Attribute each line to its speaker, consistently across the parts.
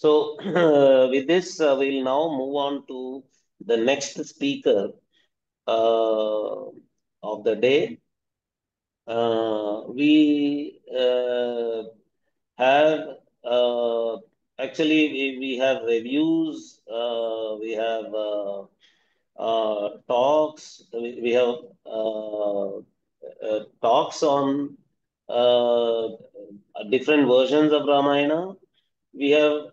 Speaker 1: So, with this, we'll now move on to the next speaker of the day. We have actually we have reviews, we have talks, we have talks on uh, different versions of Ramayana. We have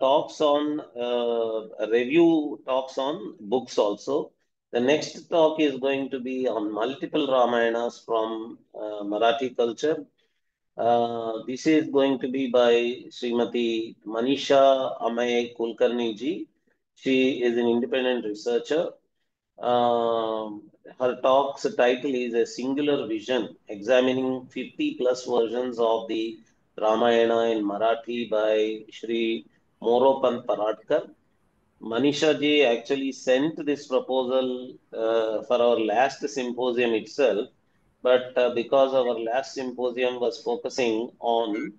Speaker 1: talks on review talks on books also. The next talk is going to be on multiple Ramayanas from Marathi culture. This is going to be by Srimati Manisha Amay Kulkarni ji. She is an independent researcher. Her talk's title is A Singular Vision, examining 50 plus versions of the Ramayana in Marathi by Shri Moropant Paradkar. Manisha ji actually sent this proposal for our last symposium itself, but because our last symposium was focusing on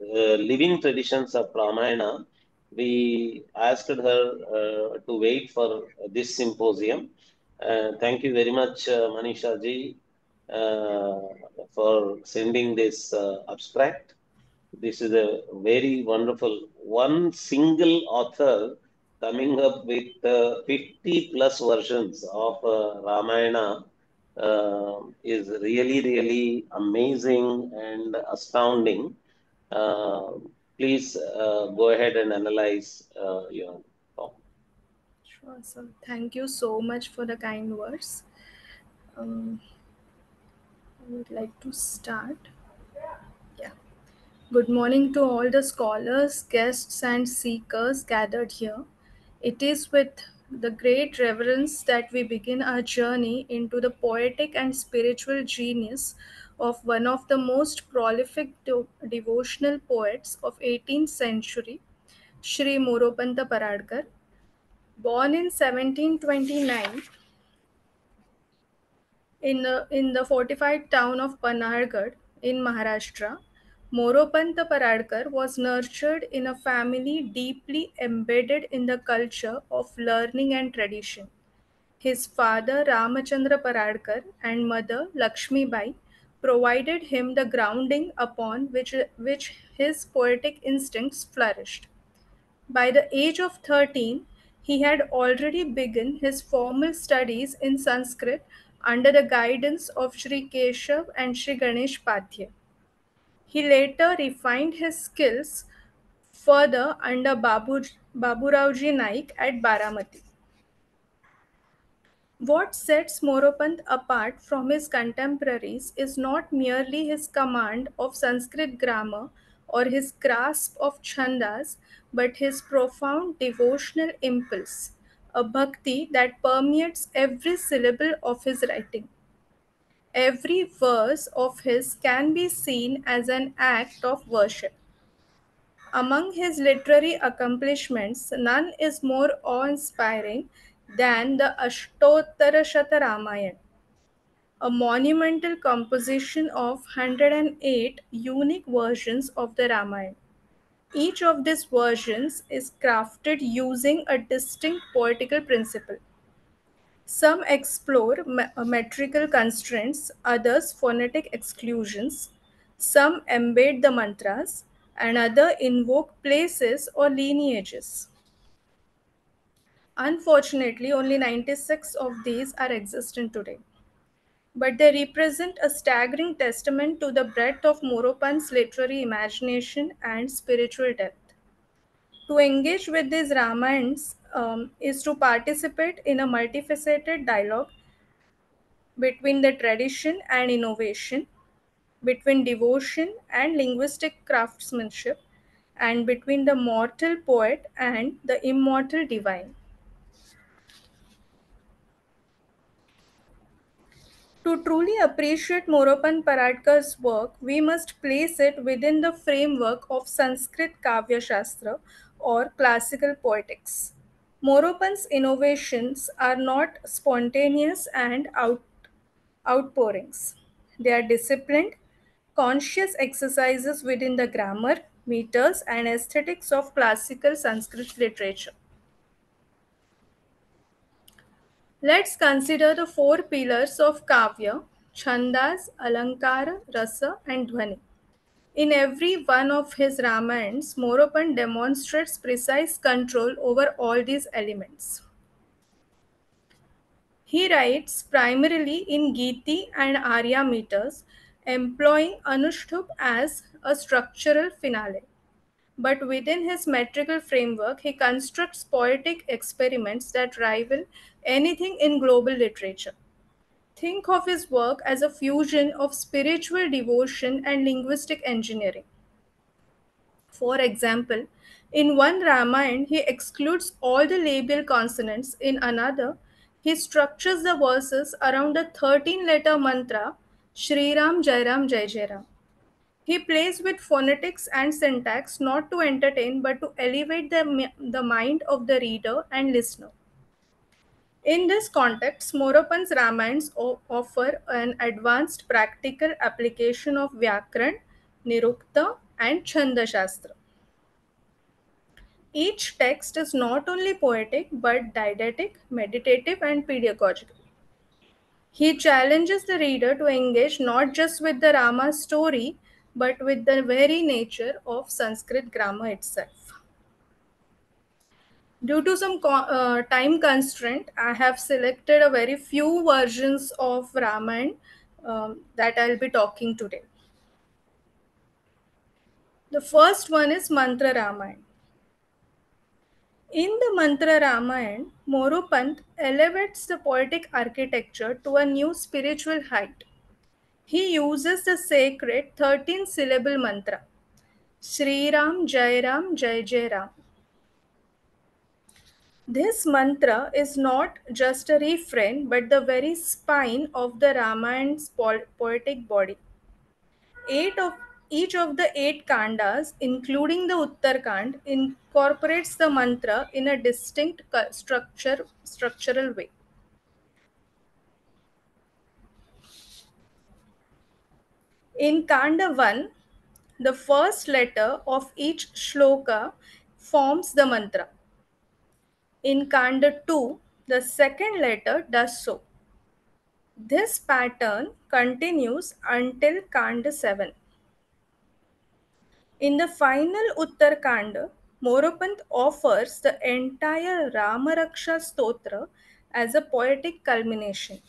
Speaker 1: living traditions of Ramayana, we asked her to wait for this symposium. Thank you very much, Manisha ji, uh, for sending this abstract. This is a very wonderful one single author coming up with 50 plus versions of Ramayana is really, really amazing and astounding. Uh, Please go ahead and analyze your talk.
Speaker 2: Sure, sir. Thank you so much for the kind words. Um, I would like to start. Yeah. Good morning to all the scholars, guests, and seekers gathered here. It is with the great reverence that we begin our journey into the poetic and spiritual genius of one of the most prolific devotional poets of 18th century, Shri Moropanta Paradkar. Born in 1729 in the fortified town of Panargarh in Maharashtra, Moropanta Paradkar was nurtured in a family deeply embedded in the culture of learning and tradition. His father Ramachandra Paradkar and mother Lakshmi Bai provided him the grounding upon which his poetic instincts flourished. By the age of 13, he had already begun his formal studies in Sanskrit under the guidance of Sri Keshav and Sri Ganesh Padhya. He later refined his skills further under Baburauji Naik at Baramati. What sets Moropant apart from his contemporaries is not merely his command of Sanskrit grammar or his grasp of chandas, but his profound devotional impulse, a bhakti that permeates every syllable of his writing. Every verse of his can be seen as an act of worship. Among his literary accomplishments, none is more awe inspiring than the Ashtottara Shata Ramayana, a monumental composition of 108 unique versions of the Ramayana. Each of these versions is crafted using a distinct poetical principle. Some explore metrical constraints, others phonetic exclusions, some embed the mantras, and others invoke places or lineages. Unfortunately, only 96 of these are existent today, but they represent a staggering testament to the breadth of Moropant's literary imagination and spiritual depth. To engage with these Ramayans is to participate in a multifaceted dialogue between the tradition and innovation, between devotion and linguistic craftsmanship, and between the mortal poet and the immortal divine. To truly appreciate Moropant Paradkar's work, we must place it within the framework of Sanskrit Kavya Shastra or classical poetics. Moropant's innovations are not spontaneous and outpourings. They are disciplined, conscious exercises within the grammar, meters, and aesthetics of classical Sanskrit literature. Let's consider the four pillars of Kavya: Chandas, Alankara, Rasa, and Dhwani. In every one of his Ramayans, Moropan demonstrates precise control over all these elements. He writes primarily in Giti and Arya meters, employing Anushtup as a structural finale. But within his metrical framework, he constructs poetic experiments that rival anything in global literature. Think of his work as a fusion of spiritual devotion and linguistic engineering. For example, in one Ramayana, he excludes all the labial consonants. In another, he structures the verses around a 13-letter mantra, Shri Ram Jai Ram Jai Jai Ram. He plays with phonetics and syntax not to entertain but to elevate the mind of the reader and listener. In this context, Moropan's Ramayans offer an advanced practical application of Vyakaran, Nirukta, and Chanda Shastra. Each text is not only poetic but didactic, meditative, and pedagogical. He challenges the reader to engage not just with the Rama story but with the very nature of Sanskrit grammar itself. Due to some time constraint, I have selected a very few versions of Ramayana that I'll be talking today. The first one is Mantra Ramayana. In the Mantra Ramayana, Moropant elevates the poetic architecture to a new spiritual height. He uses the sacred 13 syllable mantra Sri Ram Jai Ram Jai Jai Ram. This mantra is not just a refrain but the very spine of the Ramayana's poetic body. Each of the eight kandas, including the Uttarkand, incorporates the mantra in a distinct structural way. In Kanda 1, the first letter of each shloka forms the mantra. In Kanda 2, the second letter does so. This pattern continues until Kanda 7. In the final Uttarkanda, Moropant offers the entire Ramaraksha Stotra as a poetic culmination.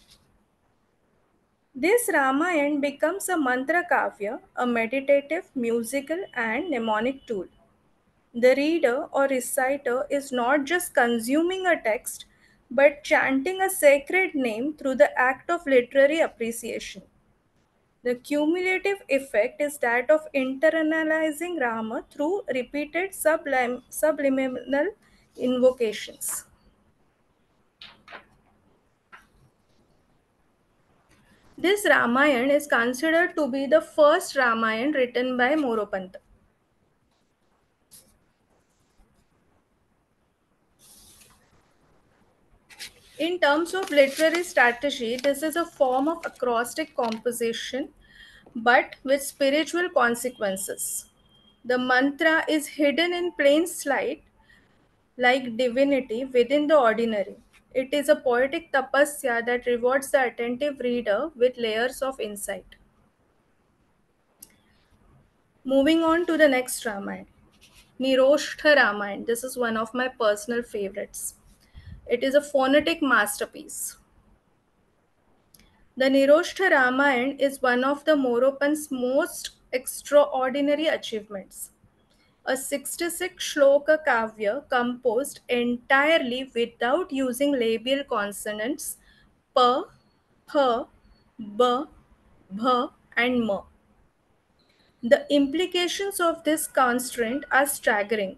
Speaker 2: This Ramayana becomes a mantra kavya, a meditative, musical, and mnemonic tool. The reader or reciter is not just consuming a text, but chanting a sacred name through the act of literary appreciation. The cumulative effect is that of internalizing Rama through repeated subliminal invocations. This Ramayana is considered to be the first Ramayana written by Moropanta. In terms of literary strategy, this is a form of acrostic composition but with spiritual consequences. The mantra is hidden in plain sight like divinity within the ordinary. It is a poetic tapasya that rewards the attentive reader with layers of insight. Moving on to the next Ramayana, Niroshtha Ramayana. This is one of my personal favorites. It is a phonetic masterpiece. The Niroshtha Ramayana is one of the Moropan's most extraordinary achievements. A 66 shloka kavya composed entirely without using labial consonants pa, pa, ba, bha, and ma. The implications of this constraint are staggering.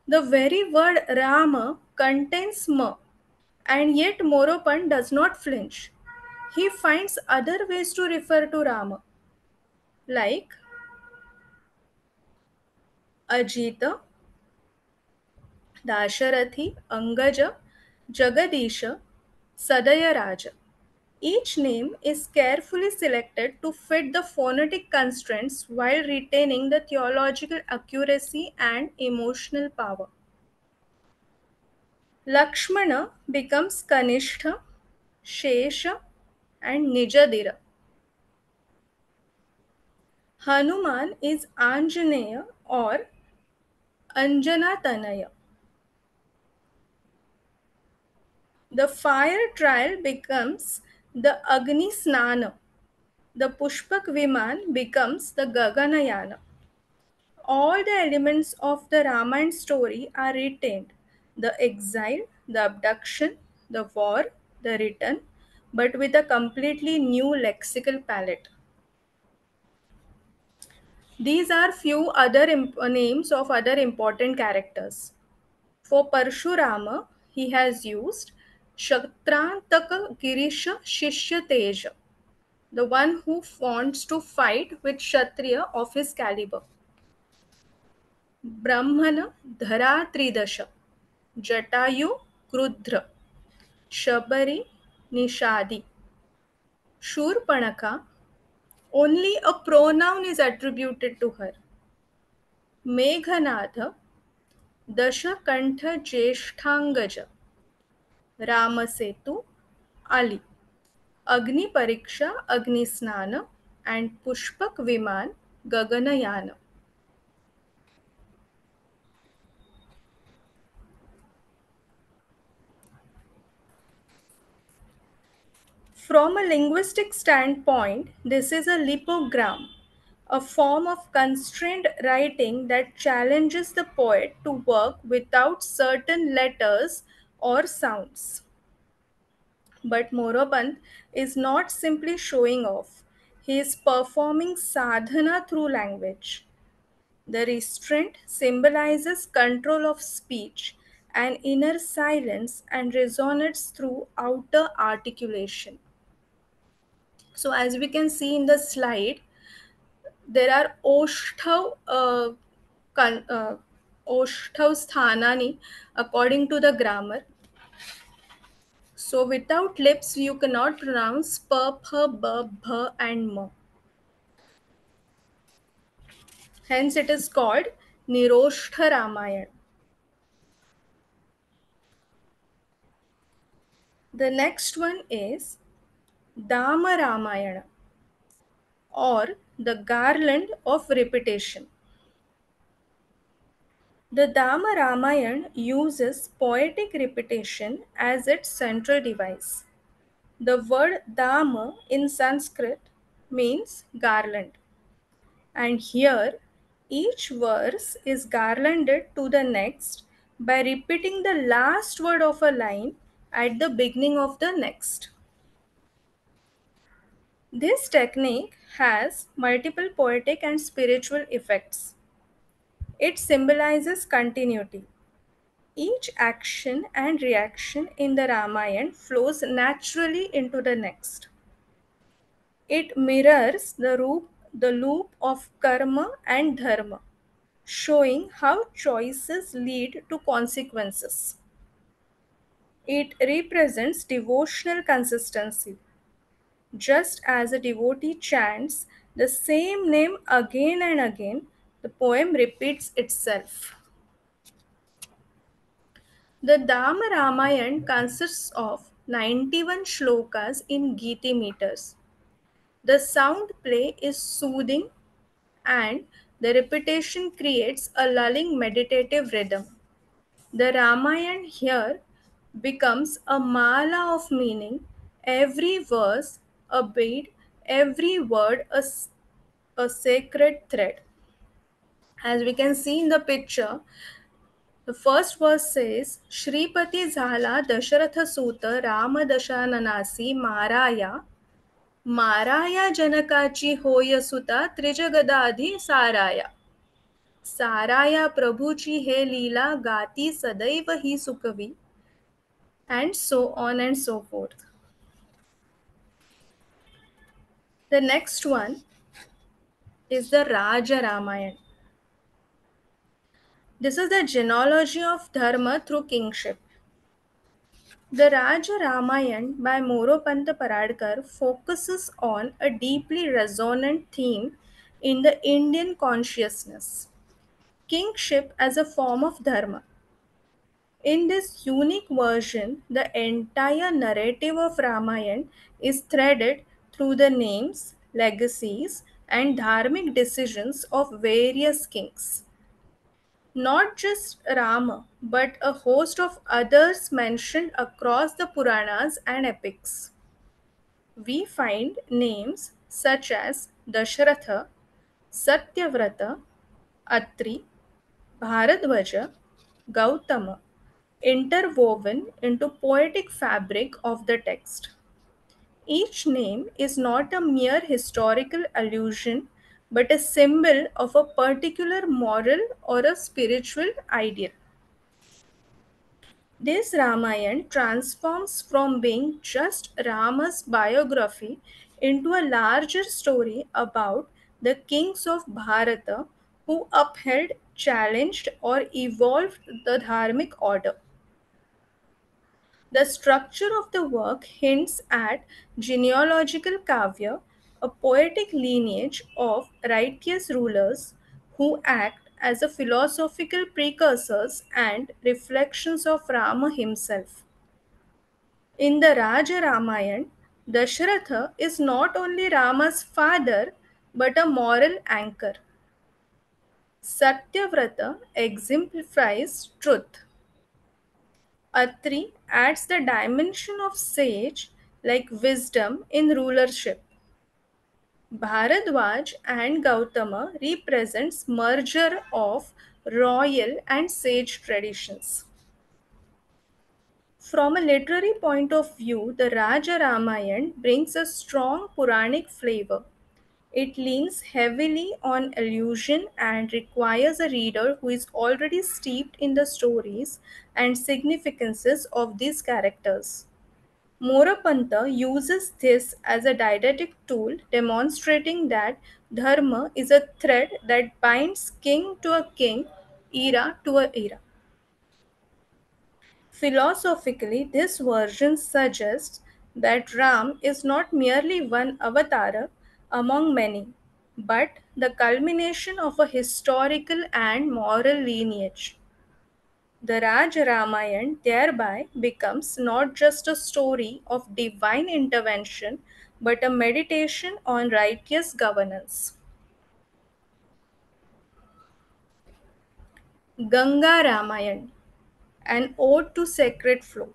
Speaker 2: The very word Rama contains ma, and yet Moropan does not flinch. He finds other ways to refer to Rama, like Ajita, Dasharathi, Angaja, Jagadisha, Sadaya Raja. Each name is carefully selected to fit the phonetic constraints while retaining the theological accuracy and emotional power. Lakshmana becomes Kanishta, Shesha, and Nijadira. Hanuman is Anjaneya or Anjana Tanaya. The fire trial becomes the Agni Snana. The Pushpak Viman becomes the Gaganayana. All the elements of the Ramayana story are retained: the exile, the abduction, the war, the return, but with a completely new lexical palette. These are few other names of other important characters. For Parshurama, he has used Kshatrantaka Girisha Shishya Teja, the one who wants to fight with Kshatriya of his caliber. Brahmana Dhara Tridasha, Jatayu Krudra, Shabari Nishadi. Shurpanaka, only a pronoun is attributed to her. Meghanatha, Dashakantha Jeshthangaja, Ramasetu, Ali. Agni Pariksha, Agni Snana, and Pushpak Viman, Gaganayana. From a linguistic standpoint, this is a lipogram, a form of constrained writing that challenges the poet to work without certain letters or sounds. But Moraband is not simply showing off, he is performing sadhana through language. The restraint symbolizes control of speech and inner silence and resonates through outer articulation. So, as we can see in the slide, there are Oshthav sthanani according to the grammar. So, without lips, you cannot pronounce p, ph, b, bh, and m. Hence, it is called Niroshtha Ramayana. The next one is Dama Ramayana, or the garland of repetition. The Dama Ramayana uses poetic repetition as its central device. The word Dama in Sanskrit means garland, and here each verse is garlanded to the next by repeating the last word of a line at the beginning of the next. This technique has multiple poetic and spiritual effects. It symbolizes continuity. Each action and reaction in the Ramayana flows naturally into the next. It mirrors the loop of karma and dharma, showing how choices lead to consequences. It represents devotional consistency. Just as a devotee chants the same name again and again, the poem repeats itself. The Dama Ramayana consists of 91 shlokas in Giti meters. The sound play is soothing and the repetition creates a lulling meditative rhythm. The Ramayana here becomes a mala of meaning, every verse a bead, every word a sacred thread. As we can see in the picture, the first verse says, Shripati Zala Dasharatha Suta Rama Dashananasi Maraya Maraya Janakachi Hoya Suta Trijagadadhi Saraya. Saraya Prabhuji He Leela Gati Sadaiva Hi Sukhavi, and so on and so forth. The next one is the Raja Ramayana. This is the genealogy of Dharma through kingship. The Raja Ramayan by Moropanta Paradkar focuses on a deeply resonant theme in the Indian consciousness: kingship as a form of dharma. In this unique version, the entire narrative of Ramayana is threaded through the names, legacies, and dharmic decisions of various kings. Not just Rama, but a host of others mentioned across the Puranas and epics. We find names such as Dasharatha, Satyavrata, Atri, Bharadwaja, Gautama interwoven into poetic fabric of the text. Each name is not a mere historical allusion but a symbol of a particular moral or a spiritual ideal. This Ramayana transforms from being just Rama's biography into a larger story about the kings of Bharata who upheld, challenged, or evolved the dharmic order. The structure of the work hints at genealogical kavya, a poetic lineage of righteous rulers who act as a philosophical precursors and reflections of Rama himself. In the Raja Ramayana, Dashratha is not only Rama's father but a moral anchor. Satyavrata exemplifies truth. Atri adds the dimension of sage like wisdom in rulership. Bharadwaj and Gautama represents merger of royal and sage traditions. From a literary point of view, the Raja Ramayana brings a strong Puranic flavor. It leans heavily on allusion and requires a reader who is already steeped in the stories and significances of these characters. Morapanta uses this as a didactic tool, demonstrating that dharma is a thread that binds king to a king, era to a era. Philosophically, this version suggests that Ram is not merely one avatara among many, but the culmination of a historical and moral lineage. The Raj Ramayana thereby becomes not just a story of divine intervention but a meditation on righteous governance. Ganga Ramayana, an ode to sacred flow.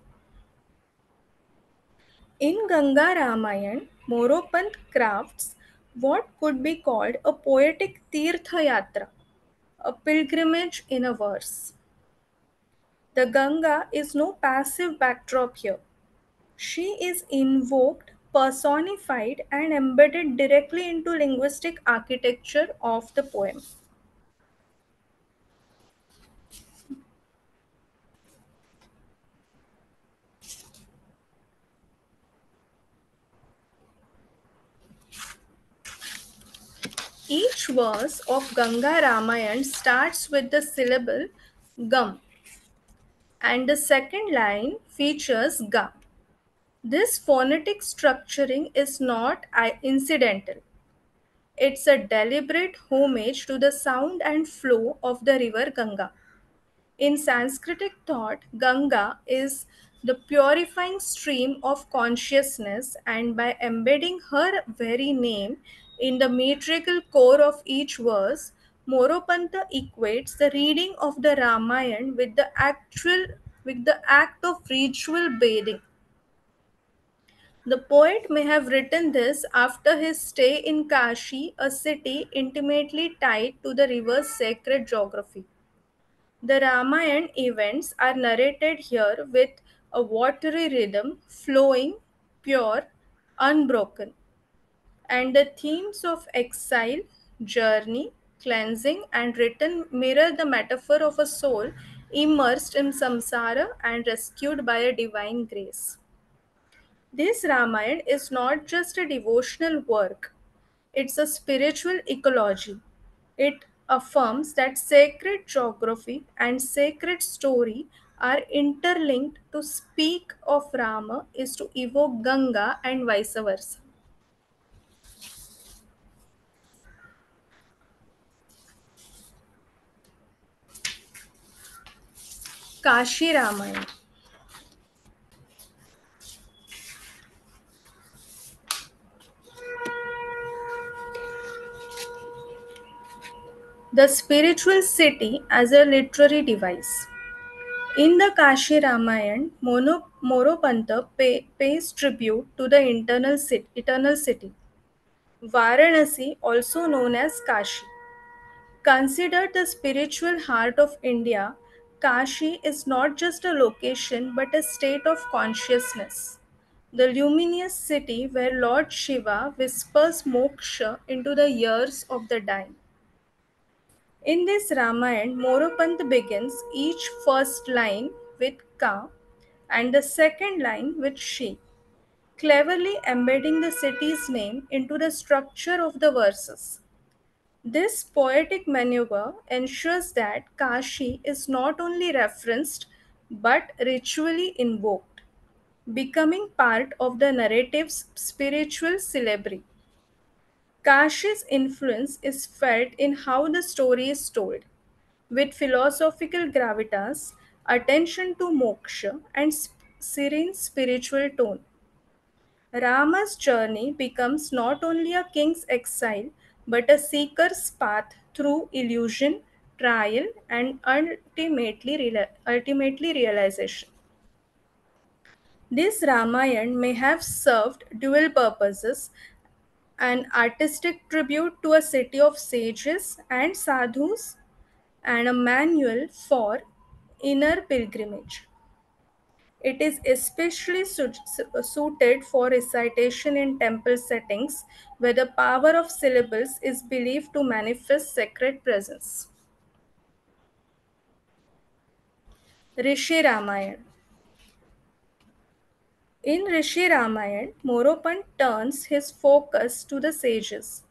Speaker 2: In Ganga Ramayana, Moropant crafts what could be called a poetic Tirtha Yatra, a pilgrimage in a verse. The Ganga is no passive backdrop here. She is invoked, personified, and embedded directly into linguistic architecture of the poem. Each verse of Ganga Ramayana starts with the syllable Gam, and the second line features Ga. This phonetic structuring is not incidental. It's a deliberate homage to the sound and flow of the river Ganga. In Sanskritic thought, Ganga is the purifying stream of consciousness, and by embedding her very name in the metrical core of each verse, Moropanta equates the reading of the Ramayana with the act of ritual bathing. The poet may have written this after his stay in Kashi, a city intimately tied to the river's sacred geography. The Ramayana events are narrated here with a watery rhythm, flowing, pure, unbroken, and the themes of exile, journey, cleansing, and return mirror the metaphor of a soul immersed in samsara and rescued by a divine grace. This Ramayana is not just a devotional work, it's a spiritual ecology. It affirms that sacred geography and sacred story are interlinked. To speak of Rama is to evoke Ganga and vice versa. Kashi Ramayana. The spiritual city as a literary device. In the Kashi Ramayana, Moropanta pays tribute to the eternal city, Varanasi, also known as Kashi. Considered the spiritual heart of India, Kashi is not just a location but a state of consciousness. The luminous city where Lord Shiva whispers moksha into the ears of the dying. In this Ramayana, Moropant begins each first line with Ka and the second line with Shi, cleverly embedding the city's name into the structure of the verses. This poetic maneuver ensures that Kashi is not only referenced but ritually invoked, becoming part of the narrative's spiritual syllabary. Kashi's influence is felt in how the story is told, with philosophical gravitas, attention to moksha, and serene spiritual tone. Rama's journey becomes not only a king's exile but a seeker's path through illusion, trial, and ultimately realization. This Ramayana may have served dual purposes: an artistic tribute to a city of sages and sadhus, and a manual for inner pilgrimage. It is especially suited for recitation in temple settings where the power of syllables is believed to manifest sacred presence. Rishi Ramayana. In Rishi Ramayana, Moropant turns his focus to the sages,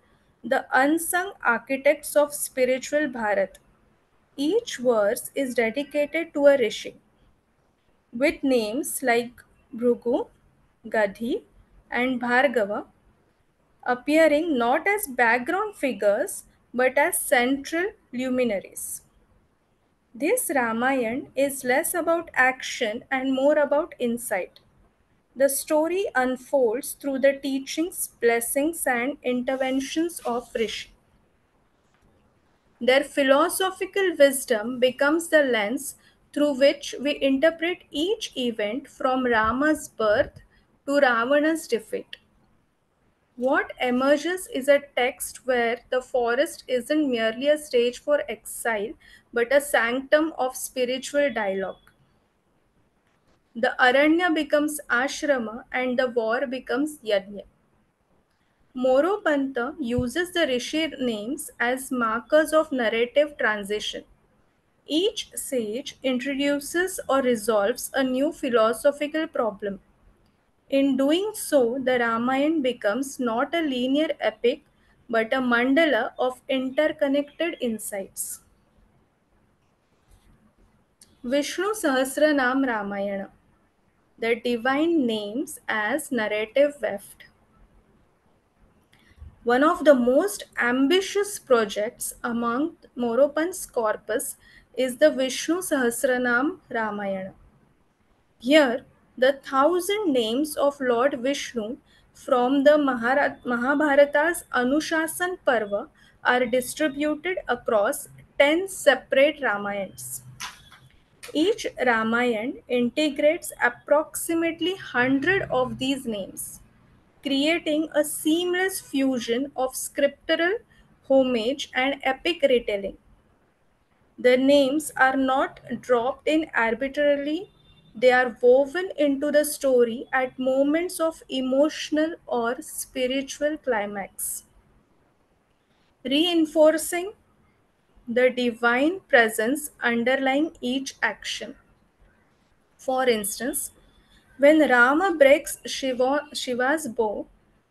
Speaker 2: the unsung architects of spiritual Bharat. Each verse is dedicated to a rishi, with names like Bhrugu, Gadhi, and Bhargava appearing not as background figures but as central luminaries. This Ramayana is less about action and more about insight. The story unfolds through the teachings, blessings, and interventions of Rishi. Their philosophical wisdom becomes the lens through which we interpret each event, from Rama's birth to Ravana's defeat. What emerges is a text where the forest isn't merely a stage for exile but a sanctum of spiritual dialogue. The aranya becomes ashrama and the war becomes yajna. Moropanta uses the rishi names as markers of narrative transition. Each sage introduces or resolves a new philosophical problem. In doing so, the Ramayana becomes not a linear epic but a mandala of interconnected insights. Vishnu Sahasranam Ramayana, the divine names as narrative weft. One of the most ambitious projects among Moropant's corpus is the Vishnu Sahasranam Ramayana. Here, the thousand names of Lord Vishnu from the Mahabharata's Anushasan Parva are distributed across 10 separate Ramayans. Each Ramayan integrates approximately 100 of these names, creating a seamless fusion of scriptural homage and epic retelling. The names are not dropped in arbitrarily, they are woven into the story at moments of emotional or spiritual climax, reinforcing the divine presence underlying each action. For instance, when Rama breaks Shiva's bow,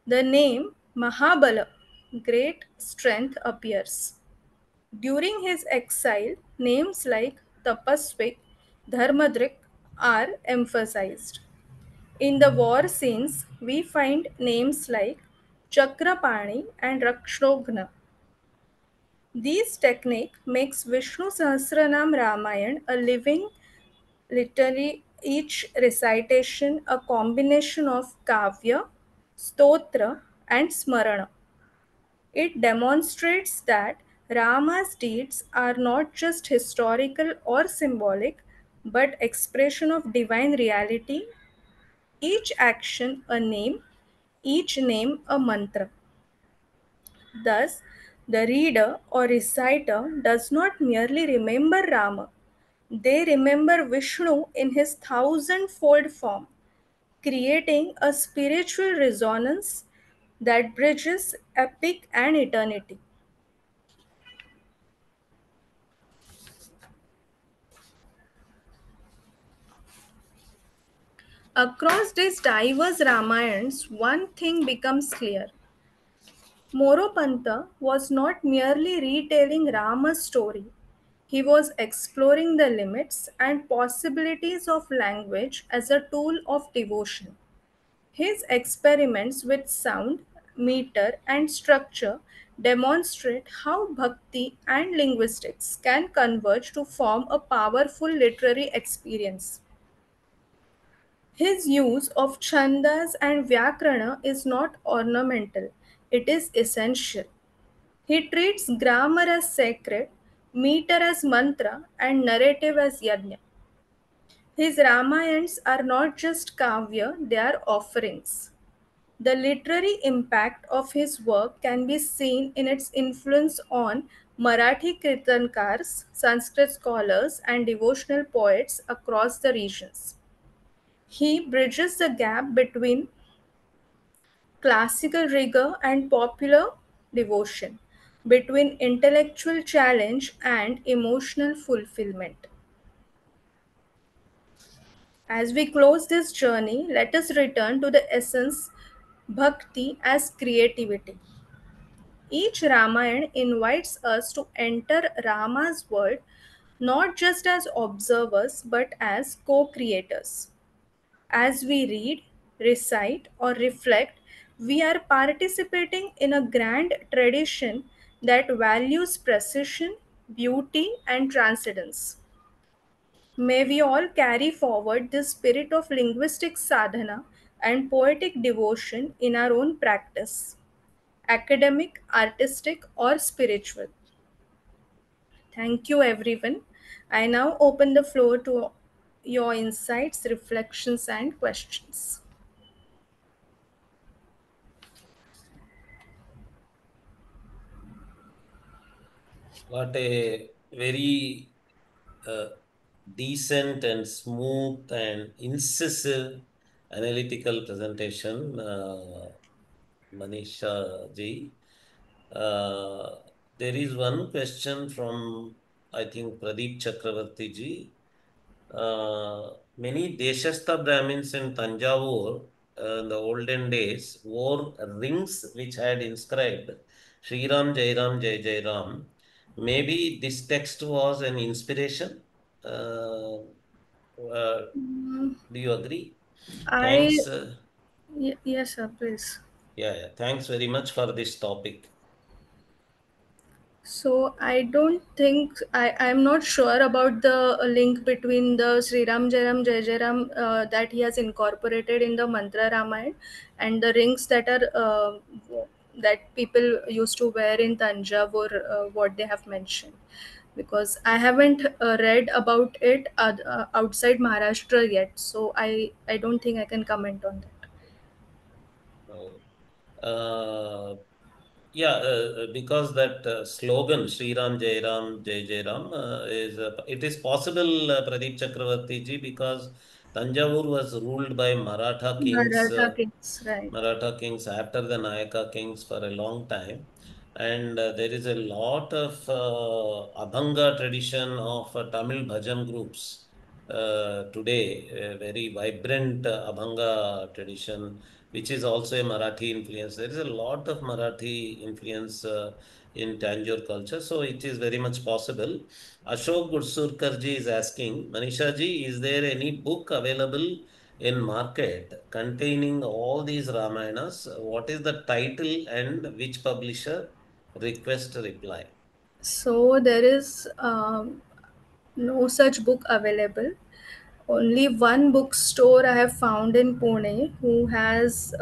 Speaker 2: the name Mahabala, great strength, appears. During his exile, names like Tapasvik, Dharmadrik are emphasized. In the war scenes, we find names like Chakrapani and Rakshogna. This technique makes Vishnu Sahasranam Ramayan a living, literally each recitation a combination of kavya, stotra, and smarana. It demonstrates that Rama's deeds are not just historical or symbolic, but expression of divine reality, each action a name, each name a mantra. Thus, the reader or reciter does not merely remember Rama, they remember Vishnu in his thousandfold form, creating a spiritual resonance that bridges epic and eternity. Across these diverse Ramayans, one thing becomes clear. Moropanta was not merely retelling Rama's story, he was exploring the limits and possibilities of language as a tool of devotion. His experiments with sound, meter, and structure demonstrate how bhakti and linguistics can converge to form a powerful literary experience. His use of chandas and vyakarana is not ornamental, it is essential. He treats grammar as sacred, meter as mantra, and narrative as yajna. His Ramayans are not just kavya, they are offerings. The literary impact of his work can be seen in its influence on Marathi Kirtankars, Sanskrit scholars, and devotional poets across the regions. He bridges the gap between classical rigor and popular devotion, between intellectual challenge and emotional fulfillment. As we close this journey, let us return to the essence bhakti as creativity. Each Ramayana invites us to enter Rama's world not just as observers but as co creators. As we read, recite, or reflect, we are participating in a grand tradition that values precision, beauty, and transcendence. May we all carry forward this spirit of linguistic sadhana and poetic devotion in our own practice, academic, artistic, or spiritual. Thank you, everyone. I now open the floor to your insights, reflections, and questions.
Speaker 1: What a very uh, decent and smooth and incisive analytical presentation, Manisha ji. Uh, there is one question from, I think, Pradeep Chakravarti ji. Many Deshastha Brahmins in Tanjavur in the olden days wore rings which had inscribed Sri Ram Jai Ram Jai Jai Ram. Maybe this text was an inspiration.
Speaker 2: Mm,
Speaker 1: Do you agree?
Speaker 2: I
Speaker 1: Thanks.
Speaker 2: yes, sir, please.
Speaker 1: Yeah. Thanks very much for this topic.
Speaker 2: So I don't think I'm not sure about the link between the Sri Ram Jai Ram Jai Jai Ram that he has incorporated in the Mantra Ramayana and the rings that are that people used to wear in Tanjavur, what they have mentioned. Because I haven't read about it outside Maharashtra yet, so I don't think I can comment on that.
Speaker 1: Oh. Yeah, because that slogan Sri Ram Jai Ram Jai Jai Ram is it is possible, Pradeep Chakravarti ji, because Tanjavur was ruled by
Speaker 2: Maratha kings, right?
Speaker 1: Maratha kings after the Nayaka kings for a long time, and there is a lot of Abhanga tradition of Tamil bhajan groups today, a very vibrant Abhanga tradition which is also a Marathi influence. There is a lot of Marathi influence in Tanjore culture. So it is very much possible. Ashok Gursurkarji is asking, Manisha ji, is there any book available in market containing all these Ramayanas? What is the title and which publisher? Request reply.
Speaker 2: So there is no such book available. Only one bookstore I have found in Pune who has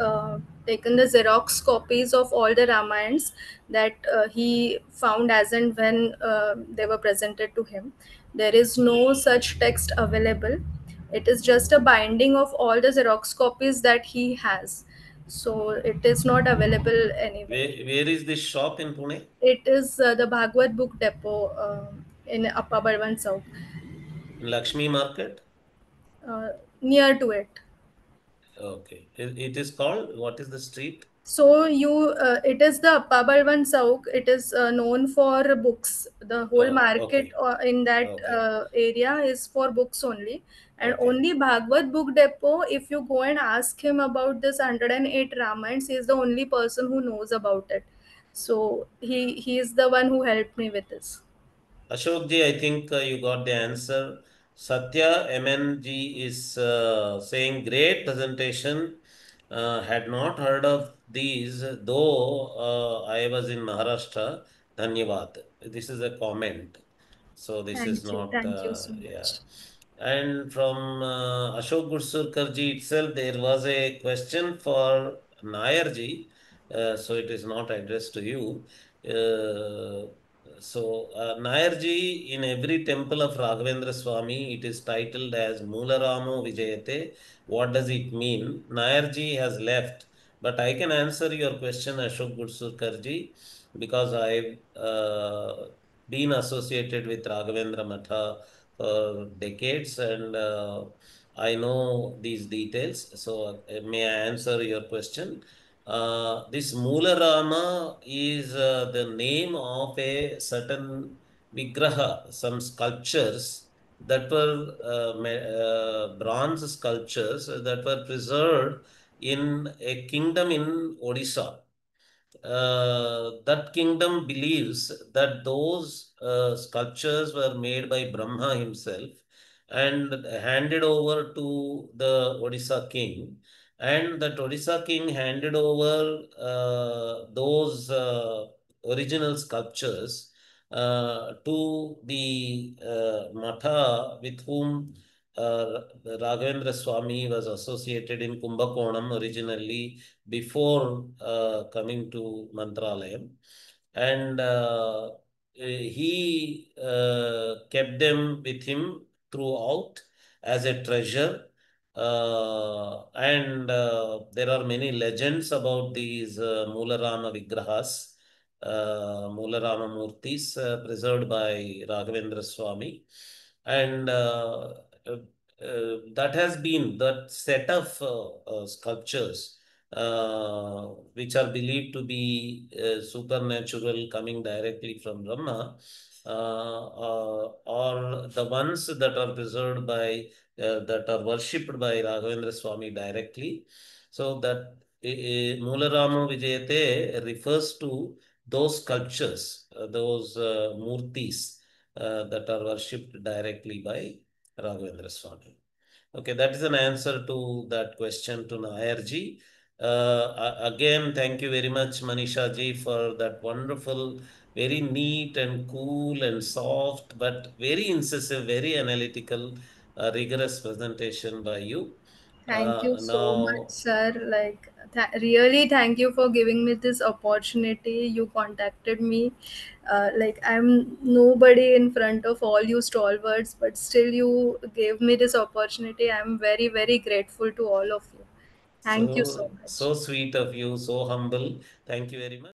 Speaker 2: taken the Xerox copies of all the Ramayans that he found as and when they were presented to him. There is no such text available. It is just a binding of all the Xerox copies that he has. So it is not available anywhere.
Speaker 1: Where is this shop in Pune?
Speaker 2: It is the Bhagwat Book Depot in Upper Balwan South,
Speaker 1: In Lakshmi Market?
Speaker 2: uh, near to it.
Speaker 1: Okay. It is called, what is the street?
Speaker 2: So it is the Appa Balwan Sauk. It is known for books. The whole
Speaker 1: Oh,
Speaker 2: market
Speaker 1: okay.
Speaker 2: in that
Speaker 1: Okay.
Speaker 2: area is for books only. And
Speaker 1: Okay.
Speaker 2: only Bhagavad Book Depot, if you go and ask him about this 108 Ramayans, he is the only person who knows about it. So he is the one who helped me with this.
Speaker 1: Ashok ji, I think you got the answer. Satya MNG is saying great presentation. Had not heard of these, though I was in Maharashtra. Dhanyavad. This is a comment. So this is
Speaker 2: Thank you.
Speaker 1: not,
Speaker 2: Thank you so
Speaker 1: yeah.
Speaker 2: much.
Speaker 1: And from Ashok Gursurkarji itself, there was a question for Nayarji. So it is not addressed to you. Uh, Nayarji, in every temple of Raghavendra Swami, it is titled as Moolaramo Vijayate. What does it mean? Nayarji has left, but I can answer your question, Ashok Gursurkarji, because I've been associated with Raghavendra Matha for decades and I know these details. So, may I answer your question? This Moolarama is the name of a certain Vigraha, some sculptures that were bronze sculptures that were preserved in a kingdom in Odisha. That kingdom believes that those sculptures were made by Brahma himself and handed over to the Odisha king. And that Odisha king handed over those original sculptures to the Matha with whom Raghavendra Swami was associated in Kumbakonam originally before coming to Mantralayam. And he kept them with him throughout as a treasure. And there are many legends about these Moolarama Vigrahas, Moolarama Murtis preserved by Raghavendra Swami. And that has been that set of sculptures which are believed to be supernatural coming directly from Brahma, or the ones that are preserved by, that are worshipped by Raghavendra Swami directly. So that Moolaramo Vijayate refers to those sculptures, those murtis that are worshipped directly by Raghavendra Swami. Okay, that is an answer to that question to Nayarji. Again, thank you very much, Manisha ji, for that wonderful, very neat and cool and soft, but very incisive, very analytical, rigorous presentation by you.
Speaker 2: Thank you so much,
Speaker 1: Now,
Speaker 2: sir. Like, really, thank you for giving me this opportunity. You contacted me. Like, I'm nobody in front of all you stalwarts, but still, you gave me this opportunity. I'm very, very grateful to all of you. Thank you so much.
Speaker 1: so sweet of you, so humble. Thank you very much.